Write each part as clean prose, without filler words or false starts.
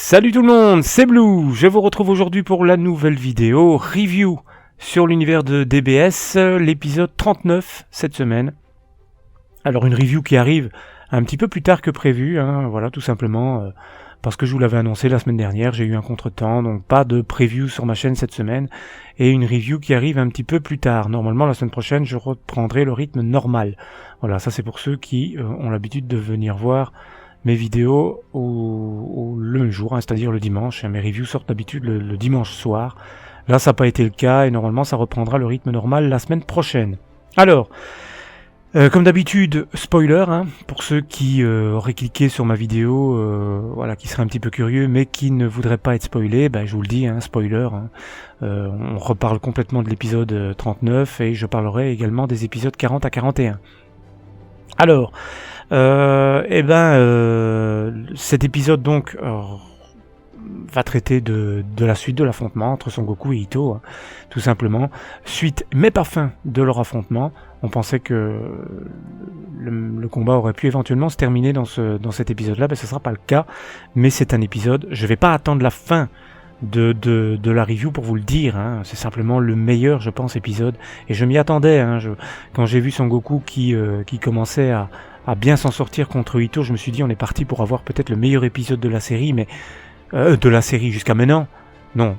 Salut tout le monde, c'est Blue. Je vous retrouve aujourd'hui pour la nouvelle vidéo review sur l'univers de DBS, l'épisode 39 cette semaine. Alors une review qui arrive un petit peu plus tard que prévu, voilà, tout simplement parce que je vous l'avais annoncé la semaine dernière, j'ai eu un contretemps, donc pas de preview sur ma chaîne cette semaine, et une review qui arrive un petit peu plus tard. Normalement la semaine prochaine je reprendrai le rythme normal. Voilà, ça c'est pour ceux qui ont l'habitude de venir voir mes vidéos le même jour, c'est-à-dire le dimanche. Mes reviews sortent d'habitude le dimanche soir. Là, ça n'a pas été le cas et normalement, ça reprendra le rythme normal la semaine prochaine. Alors, comme d'habitude, spoiler, pour ceux qui auraient cliqué sur ma vidéo, voilà, qui seraient un petit peu curieux, mais qui ne voudraient pas être spoilés, je vous le dis, spoiler. On reparle complètement de l'épisode 39 et je parlerai également des épisodes 40 à 41. Alors, cet épisode donc va traiter de la suite de l'affrontement entre Son Goku et Itto, tout simplement. Suite, mais pas fin de leur affrontement. On pensait que le combat aurait pu éventuellement se terminer dans cet épisode-là, ce ne sera pas le cas, mais c'est un épisode. Je ne vais pas attendre la fin de la review pour vous le dire, c'est simplement le meilleur, je pense, épisode, et je m'y attendais, quand j'ai vu Son Goku qui commençait à bien s'en sortir contre Itto, je me suis dit on est parti pour avoir peut-être le meilleur épisode de la série, mais de la série jusqu'à maintenant, non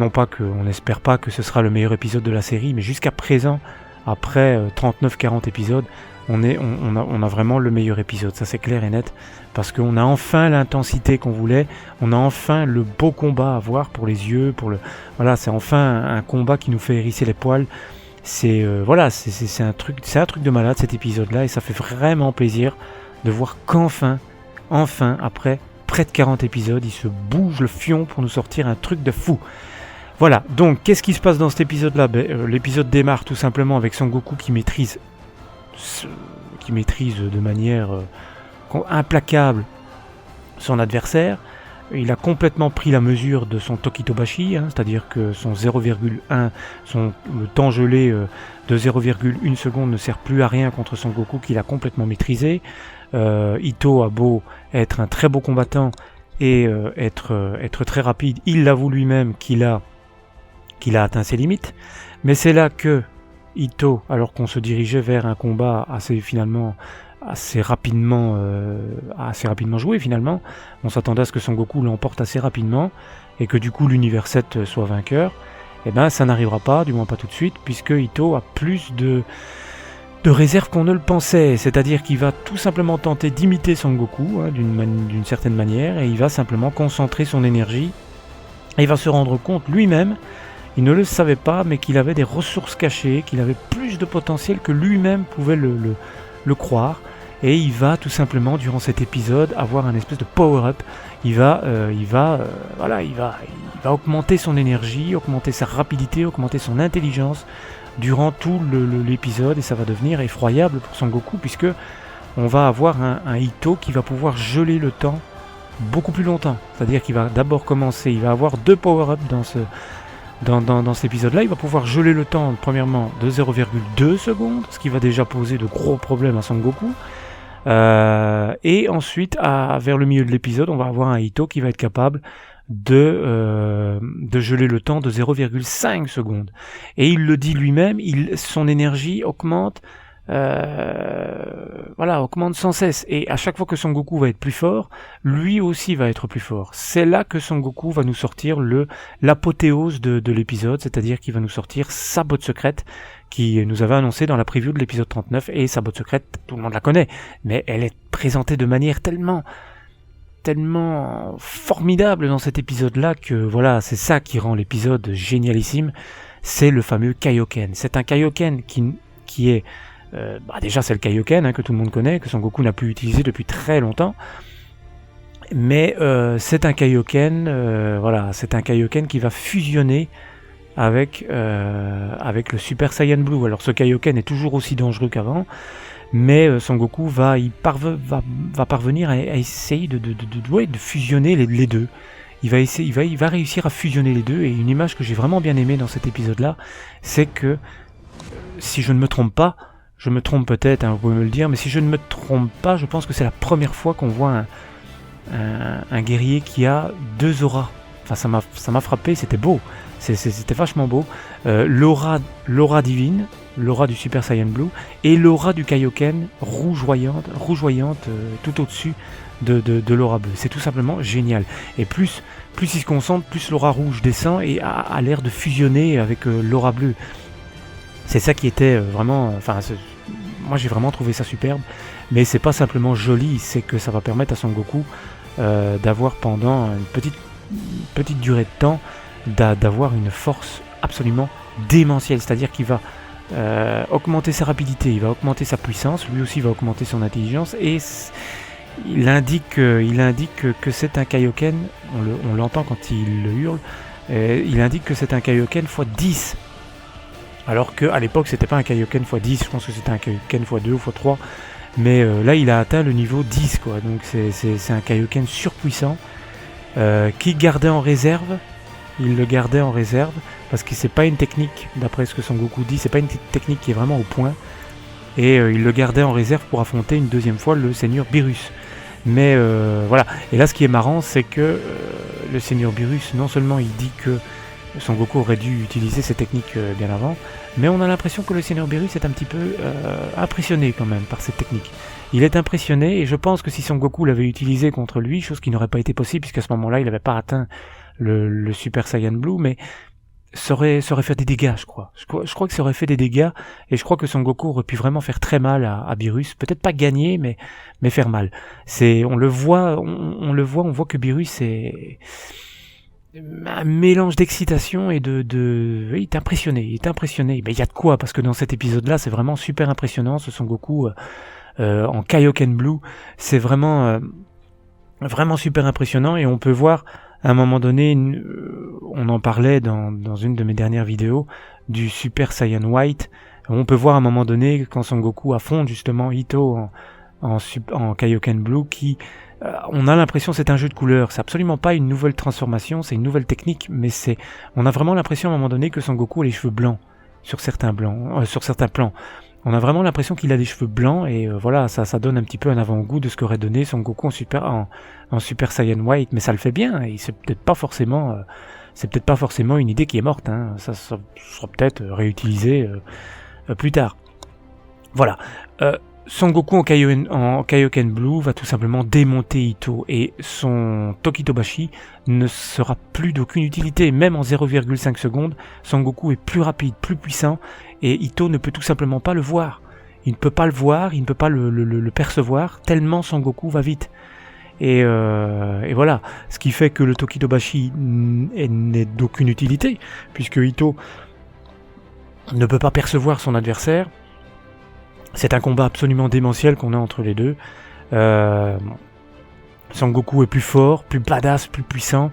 pas qu'on n'espère pas que ce sera le meilleur épisode de la série, mais jusqu'à présent, après 39-40 épisodes, on a vraiment le meilleur épisode, ça c'est clair et net, parce qu'on a enfin l'intensité qu'on voulait, on a enfin le beau combat à voir pour les yeux, voilà, c'est enfin un combat qui nous fait hérisser les poils. C'est un truc de malade cet épisode-là, et ça fait vraiment plaisir de voir qu'enfin, après près de 40 épisodes, il se bouge le fion pour nous sortir un truc de fou. Voilà, donc qu'est-ce qui se passe dans cet épisode-là ? L'épisode démarre tout simplement avec Son Goku qui maîtrise de manière implacable son adversaire. Il a complètement pris la mesure de son Tokitobashi, c'est-à-dire que son 0,1, le temps gelé de 0,1 seconde ne sert plus à rien contre Son Goku qu'il a complètement maîtrisé. Itto a beau être un très beau combattant et être très rapide, il l'avoue lui-même qu'il a atteint ses limites, mais c'est là que Itto, alors qu'on se dirigeait vers un combat assez rapidement joué finalement, on s'attendait à ce que Son Goku l'emporte assez rapidement et que du coup l'univers 7 soit vainqueur, ça n'arrivera pas, du moins pas tout de suite, puisque Itto a plus de réserve qu'on ne le pensait, c'est-à-dire qu'il va tout simplement tenter d'imiter Son Goku d'une certaine manière, et il va simplement concentrer son énergie et il va se rendre compte lui-même, il ne le savait pas, mais qu'il avait des ressources cachées, qu'il avait plus de potentiel que lui-même pouvait le croire. Et il va tout simplement, durant cet épisode, avoir un espèce de power-up. Il va augmenter son énergie, augmenter sa rapidité, augmenter son intelligence durant tout l'épisode, et ça va devenir effroyable pour Son Goku, puisque on va avoir un Itto qui va pouvoir geler le temps beaucoup plus longtemps. C'est-à-dire qu'il va d'abord commencer, il va avoir 2 power-up dans cet épisode-là. Il va pouvoir geler le temps, premièrement, de 0,2 secondes, ce qui va déjà poser de gros problèmes à Son Goku. Et ensuite, vers le milieu de l'épisode, on va avoir un Itto qui va être capable de geler le temps de 0,5 secondes. Et il le dit lui-même, son énergie augmente, augmente sans cesse. Et à chaque fois que Son Goku va être plus fort, lui aussi va être plus fort. C'est là que Son Goku va nous sortir l'apothéose de l'épisode, c'est-à-dire qu'il va nous sortir sa botte secrète, qui nous avait annoncé dans la preview de l'épisode 39, et sa botte secrète, tout le monde la connaît, mais elle est présentée de manière tellement formidable dans cet épisode-là que voilà, c'est ça qui rend l'épisode génialissime, c'est le fameux Kaioken. C'est un Kaioken qui est déjà c'est le Kaioken que tout le monde connaît, que Son Goku n'a plus utilisé depuis très longtemps, mais c'est un Kaioken, c'est un Kaioken qui va fusionner avec le Super Saiyan Blue. Alors ce Kaioken est toujours aussi dangereux qu'avant, mais Son Goku va parvenir à essayer de fusionner les deux. Il va réussir à fusionner les deux, et une image que j'ai vraiment bien aimée dans cet épisode-là, c'est que, si je ne me trompe pas, je me trompe peut-être, vous pouvez me le dire, mais si je ne me trompe pas, je pense que c'est la première fois qu'on voit un guerrier qui a 2 auras. Enfin, ça m'a frappé, c'était beau, c'était vachement beau. L'aura divine, l'aura du Super Saiyan Blue, et l'aura du Kaioken rougeoyante tout au-dessus de l'aura bleue. C'est tout simplement génial. Et plus il se concentre, plus l'aura rouge descend et a l'air de fusionner avec l'aura bleue. C'est ça qui était vraiment... moi j'ai vraiment trouvé ça superbe, mais c'est pas simplement joli, c'est que ça va permettre à Son Goku d'avoir pendant une petite durée de temps d'avoir une force absolument démentielle, c'est-à-dire qu'il va augmenter sa rapidité, il va augmenter sa puissance, lui aussi va augmenter son intelligence, et il indique que c'est un Kaioken, on l'entend quand il le hurle, il indique que c'est un Kaioken x10, alors qu'à l'époque c'était pas un Kaioken x10, je pense que c'était un Kaioken x2 ou x3, mais là il a atteint le niveau 10 quoi, donc c'est un Kaioken surpuissant qu'il gardait en réserve. Il le gardait en réserve parce que c'est pas une technique, d'après ce que Son Goku dit, c'est pas une technique qui est vraiment au point, et il le gardait en réserve pour affronter une deuxième fois le Seigneur Beerus. Mais voilà, et là ce qui est marrant, c'est que le Seigneur Beerus, non seulement il dit que Son Goku aurait dû utiliser ces techniques bien avant, mais on a l'impression que le Seigneur Beerus est un petit peu impressionné quand même par cette technique. Il est impressionné, et je pense que si Son Goku l'avait utilisé contre lui, chose qui n'aurait pas été possible puisqu'à ce moment-là il n'avait pas atteint le Super Saiyan Blue, mais ça aurait fait des dégâts, je crois. Je crois que ça aurait fait des dégâts, et je crois que Son Goku aurait pu vraiment faire très mal à Beerus. Peut-être pas gagner, mais faire mal. On voit que Beerus est un mélange d'excitation et il est impressionné. Mais il y a de quoi, parce que dans cet épisode-là, c'est vraiment super impressionnant, ce Son Goku en Kaioken Blue. C'est vraiment super impressionnant, et on peut voir à un moment donné, on en parlait dans une de mes dernières vidéos, du Super Saiyan White. On peut voir à un moment donné, quand Son Goku affronte justement Itto en Kaioken Blue, on a l'impression que c'est un jeu de couleurs. C'est absolument pas une nouvelle transformation, c'est une nouvelle technique, mais on a vraiment l'impression à un moment donné que Son Goku a les cheveux blancs sur certains plans. On a vraiment l'impression qu'il a des cheveux blancs, et voilà, ça donne un petit peu un avant-goût de ce qu'aurait donné Son Goku en Super Saiyan White, mais ça le fait bien, et c'est peut-être pas forcément une idée qui est morte, hein. Ça sera peut-être réutilisé plus tard. Voilà. Son Goku en Kaioken Blue va tout simplement démonter Itto, et son Tokitobashi ne sera plus d'aucune utilité. Même en 0,5 secondes, Son Goku est plus rapide, plus puissant, et Itto ne peut tout simplement pas le voir. Il ne peut pas le voir, il ne peut pas le percevoir, tellement Son Goku va vite. Et voilà, ce qui fait que le Tokitobashi n'est d'aucune utilité, puisque Itto ne peut pas percevoir son adversaire. C'est un combat absolument démentiel qu'on a entre les deux. Son Goku est plus fort, plus badass, plus puissant,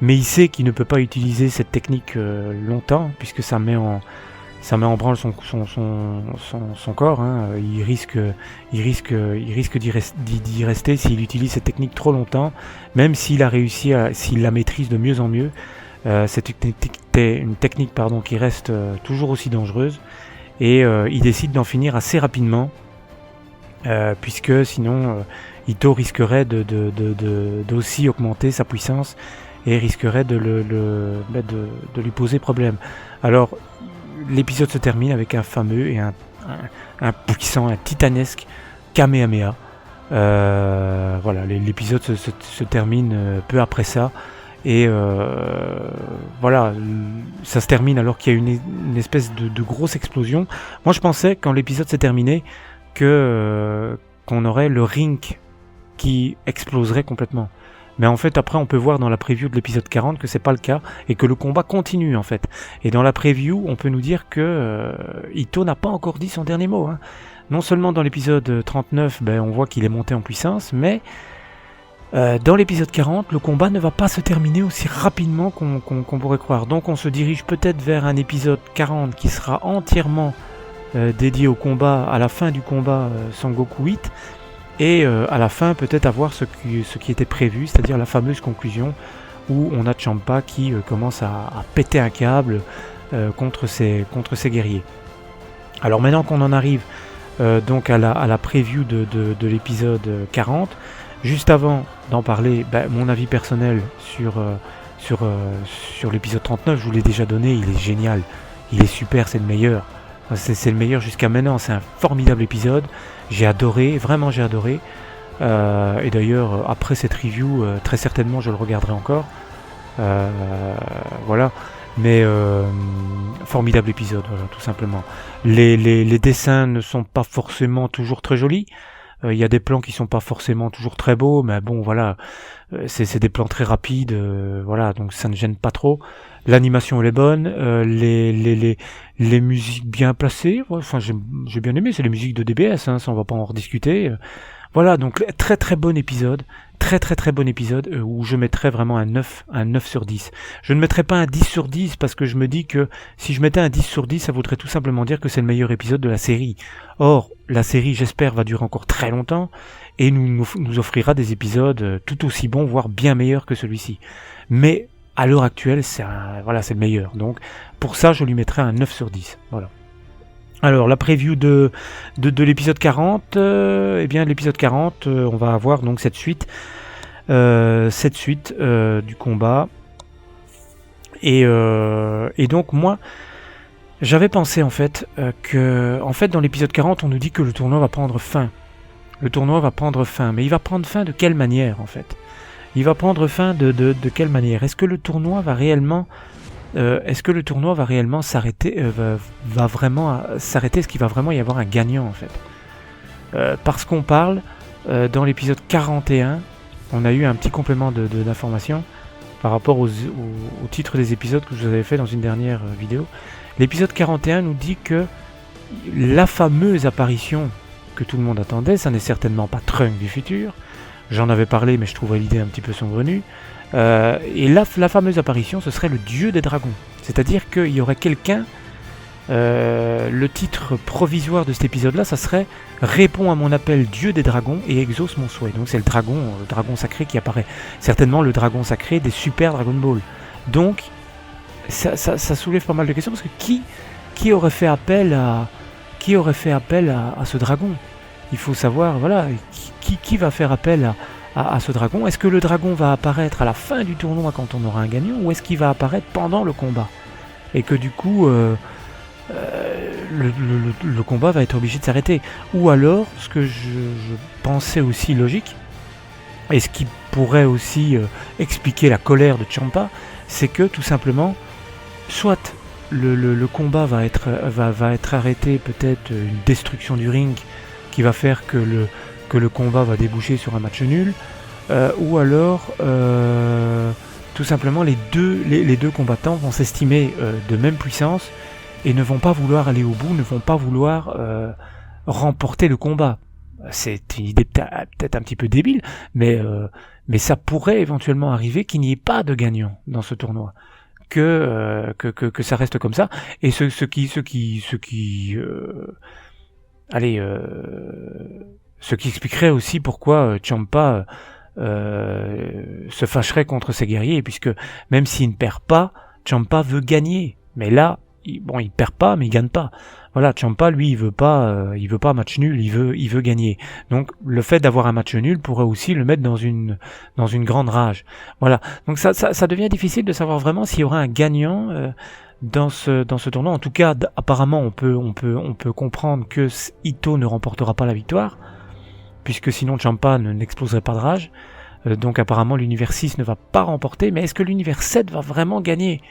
mais il sait qu'il ne peut pas utiliser cette technique longtemps, puisque ça met en branle son corps, hein. Il risque d'y rester s'il utilise cette technique trop longtemps, même s'il la maîtrise de mieux en mieux. C'est une technique qui reste toujours aussi dangereuse, et il décide d'en finir assez rapidement, puisque sinon Itto risquerait d'aussi augmenter sa puissance, et risquerait de lui poser problème. Alors l'épisode se termine avec un fameux et un puissant, un titanesque Kamehameha. Voilà, l'épisode se termine peu après ça, et voilà, ça se termine alors qu'il y a une espèce de grosse explosion. Moi je pensais, quand l'épisode s'est terminé, qu'on aurait le ring qui exploserait complètement. Mais en fait, après, on peut voir dans la preview de l'épisode 40 que c'est pas le cas, et que le combat continue en fait. Et dans la preview, on peut nous dire que Itto n'a pas encore dit son dernier mot, hein. Non seulement dans l'épisode 39, on voit qu'il est monté en puissance, mais dans l'épisode 40, le combat ne va pas se terminer aussi rapidement qu'on pourrait croire. Donc on se dirige peut-être vers un épisode 40 qui sera entièrement dédié au combat, à la fin du combat Son Goku 8, et à la fin peut-être avoir ce qui était prévu, c'est-à-dire la fameuse conclusion où on a Champa qui commence à péter un câble contre ses guerriers. Alors maintenant qu'on en arrive donc à la preview de l'épisode 40, Juste avant d'en parler, mon avis personnel sur l'épisode 39, je vous l'ai déjà donné, il est génial, il est super, c'est le meilleur. C'est le meilleur jusqu'à maintenant, c'est un formidable épisode, j'ai adoré, vraiment j'ai adoré. Et d'ailleurs, après cette review, très certainement je le regarderai encore. Voilà, mais formidable épisode, voilà, tout simplement. Les dessins ne sont pas forcément toujours très jolis. Il y a des plans qui sont pas forcément toujours très beaux, mais bon, voilà, c'est des plans très rapides, voilà, donc ça ne gêne pas trop. L'animation elle est bonne, les musiques bien placées, ouais, enfin j'ai bien aimé, c'est les musiques de DBS, hein, ça on va pas en rediscuter. Voilà, donc très très bon épisode, très bon épisode, où je mettrais vraiment un 9 sur 10. Je ne mettrais pas un 10 sur 10 parce que je me dis que si je mettais un 10 sur 10, ça voudrait tout simplement dire que c'est le meilleur épisode de la série. Or, la série, j'espère, va durer encore très longtemps et nous offrira des épisodes tout aussi bons, voire bien meilleurs que celui-ci. Mais à l'heure actuelle, c'est le meilleur. Donc, pour ça, je lui mettrais un 9 sur 10. Voilà. Alors, la preview de l'épisode 40, l'épisode 40, on va avoir donc cette suite du combat. Et donc, moi, j'avais pensé en fait que dans l'épisode 40, on nous dit que le tournoi va prendre fin. Le tournoi va prendre fin, mais il va prendre fin de quelle manière en fait? Il va prendre fin de quelle manière? Est-ce que le tournoi va réellement s'arrêter, va vraiment s'arrêter? Est-ce qu'il va vraiment y avoir un gagnant en fait? Parce qu'on parle dans l'épisode 41, on a eu un petit complément d'information par rapport au titre des épisodes que je vous avais fait dans une dernière vidéo. L'épisode 41 nous dit que la fameuse apparition que tout le monde attendait, ça n'est certainement pas Trunks du futur. J'en avais parlé, mais je trouvais l'idée un petit peu saugrenue. Et la fameuse apparition, ce serait le dieu des dragons. C'est-à-dire qu'il y aurait quelqu'un... le titre provisoire de cet épisode-là, ça serait « Réponds à mon appel, dieu des dragons, et exauce mon souhait ». Donc c'est le dragon sacré qui apparaît. Certainement le dragon sacré des Super Dragon Ball. Donc, ça soulève pas mal de questions, parce que qui aurait fait appel à ce dragon? Il faut savoir, voilà, qui va faire appel à ce dragon? Est-ce que le dragon va apparaître à la fin du tournoi quand on aura un gagnant, ou est-ce qu'il va apparaître pendant le combat? Et que du coup, le combat va être obligé de s'arrêter. Ou alors, ce que je pensais aussi logique, et ce qui pourrait aussi expliquer la colère de Ciampa, c'est que tout simplement, soit le combat va être arrêté, peut-être une destruction du ring qui va faire que le combat va déboucher sur un match nul, ou alors tout simplement les deux combattants vont s'estimer de même puissance et ne vont pas vouloir aller au bout, ne vont pas vouloir remporter le combat. C'est une idée peut-être un petit peu débile, mais ça pourrait éventuellement arriver qu'il n'y ait pas de gagnant dans ce tournoi. Que ça reste comme ça. Et ce qui expliquerait aussi pourquoi Ciampa se fâcherait contre ses guerriers, puisque même s'il ne perd pas, Ciampa veut gagner. Mais là, il perd pas, mais il gagne pas. Voilà, Ciampa, lui, il veut pas match nul, il veut gagner. Donc, le fait d'avoir un match nul pourrait aussi le mettre dans une grande rage. Voilà. Donc, ça devient difficile de savoir vraiment s'il y aura un gagnant dans ce tournoi. En tout cas, apparemment, on peut comprendre que Ito ne remportera pas la victoire, puisque sinon Ciampa n'exploserait pas de rage. Donc, apparemment, l'univers 6 ne va pas remporter. Mais est-ce que l'univers 7 va vraiment gagner ?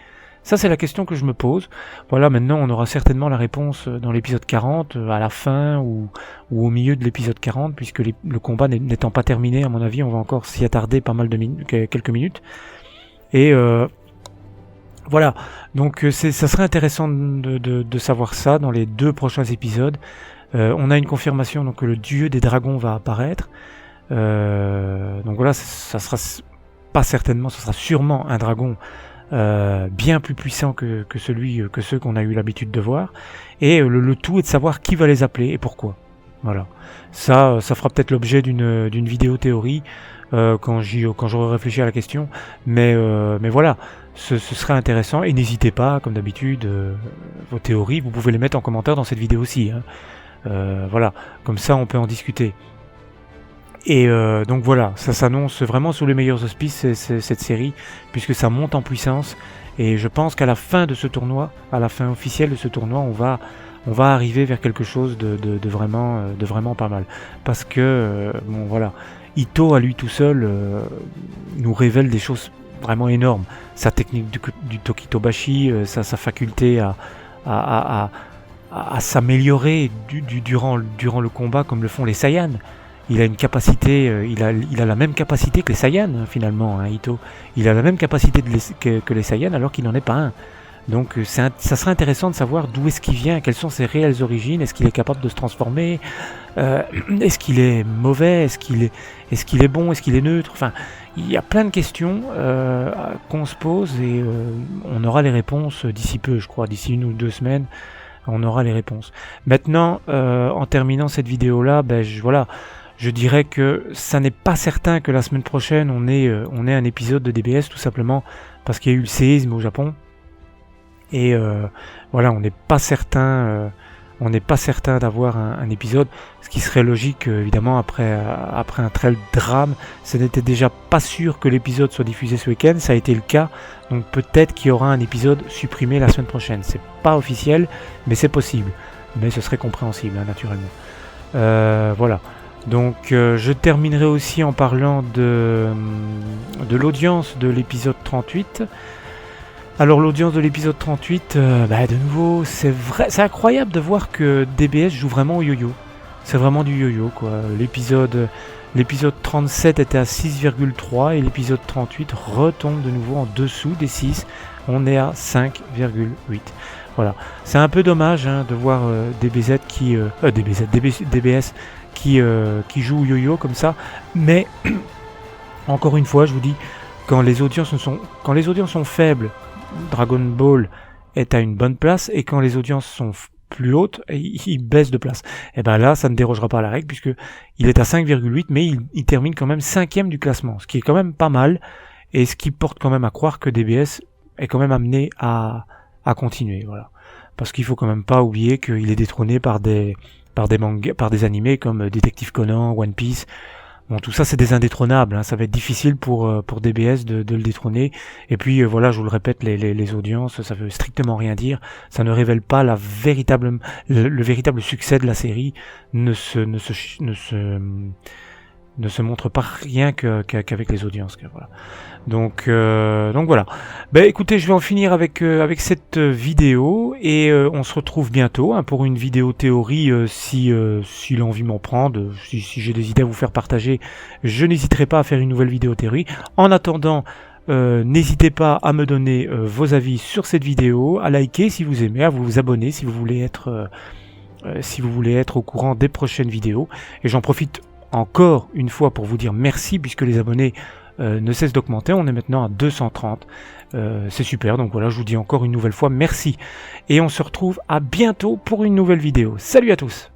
Ça, c'est la question que je me pose. Voilà, maintenant, on aura certainement la réponse dans l'épisode 40, à la fin ou au milieu de l'épisode 40, puisque le combat n'étant pas terminé, à mon avis, on va encore s'y attarder pas mal quelques minutes. Et voilà, donc ça serait intéressant de savoir ça dans les 2 prochains épisodes. On a une confirmation donc, que le dieu des dragons va apparaître. Donc voilà, ça sera pas certainement, ce sera sûrement un dragon bien plus puissant que ceux qu'on a eu l'habitude de voir, et le tout est de savoir qui va les appeler et pourquoi. Voilà, ça fera peut-être l'objet d'une vidéo théorie quand j'aurai réfléchi à la question, mais voilà, ce serait intéressant, et n'hésitez pas, comme d'habitude, vos théories, vous pouvez les mettre en commentaire dans cette vidéo aussi, hein. Voilà, comme ça on peut en discuter. Et donc voilà, ça s'annonce vraiment sous les meilleurs auspices cette série, puisque ça monte en puissance. Et je pense qu'à la fin de ce tournoi, à la fin officielle de ce tournoi, on va arriver vers quelque chose de vraiment pas mal. Parce que, bon voilà, Ito à lui tout seul nous révèle des choses vraiment énormes. Sa technique du Tokitobashi, sa faculté à s'améliorer durant le combat comme le font les Saiyans. Il a une capacité, il a la même capacité que les Saiyans finalement, hein, Ito. Il a la même capacité que les Saiyans alors qu'il n'en est pas un. Donc ça serait intéressant de savoir d'où est-ce qu'il vient, quelles sont ses réelles origines, est-ce qu'il est capable de se transformer, est-ce qu'il est mauvais, est-ce qu'il est bon, est-ce qu'il est neutre. Enfin, il y a plein de questions qu'on se pose et on aura les réponses d'ici peu, je crois, d'ici 1 ou 2 semaines. On aura les réponses. Maintenant, en terminant cette vidéo-là, je dirais que ça n'est pas certain que la semaine prochaine on ait un épisode de DBS, tout simplement parce qu'il y a eu le séisme au Japon. Et voilà, on n'est pas certain d'avoir un épisode, ce qui serait logique évidemment après un tel drame. Ce n'était déjà pas sûr que l'épisode soit diffusé ce week-end, ça a été le cas, donc peut-être qu'il y aura un épisode supprimé la semaine prochaine. C'est pas officiel, mais c'est possible, mais ce serait compréhensible, hein, naturellement. Voilà. Donc je terminerai aussi en parlant de l'audience de l'épisode 38. Alors l'audience de l'épisode 38, de nouveau, c'est incroyable de voir que DBS joue vraiment au yo-yo. C'est vraiment du yo-yo, quoi. L'épisode 37 était à 6,3 et l'épisode 38 retombe de nouveau en dessous des 6. On est à 5,8. Voilà. C'est un peu dommage, hein, de voir DBS qui joue au yo-yo comme ça. Mais encore une fois, je vous dis, quand les audiences sont faibles, Dragon Ball est à une bonne place, et quand les audiences sont plus hautes, il baisse de place. Et ben là, ça ne dérogera pas à la règle, puisque il est à 5,8, mais il termine quand même 5e du classement, ce qui est quand même pas mal, et ce qui porte quand même à croire que DBS est quand même amené à continuer, voilà. Parce qu'il faut quand même pas oublier qu'il est détrôné par des mangas, par des animés comme Detective Conan, One Piece. Bon, tout ça c'est des indétrônables, hein. Ça va être difficile pour DBS de le détrôner. Et puis voilà, je vous le répète, les audiences, ça veut strictement rien dire. Ça ne révèle pas le véritable succès de la série. Ne se montre pas rien qu'avec les audiences. Voilà. Donc voilà. Écoutez, je vais en finir avec cette vidéo et on se retrouve bientôt, hein, pour une vidéo théorie si l'envie m'en prend. Si j'ai des idées à vous faire partager, je n'hésiterai pas à faire une nouvelle vidéo théorie. En attendant, n'hésitez pas à me donner vos avis sur cette vidéo, à liker si vous aimez, à vous abonner si vous voulez être au courant des prochaines vidéos. Et j'en profite encore une fois pour vous dire merci, puisque les abonnés ne cessent d'augmenter. On est maintenant à 230. C'est super, donc voilà, je vous dis encore une nouvelle fois merci. Et on se retrouve à bientôt pour une nouvelle vidéo. Salut à tous!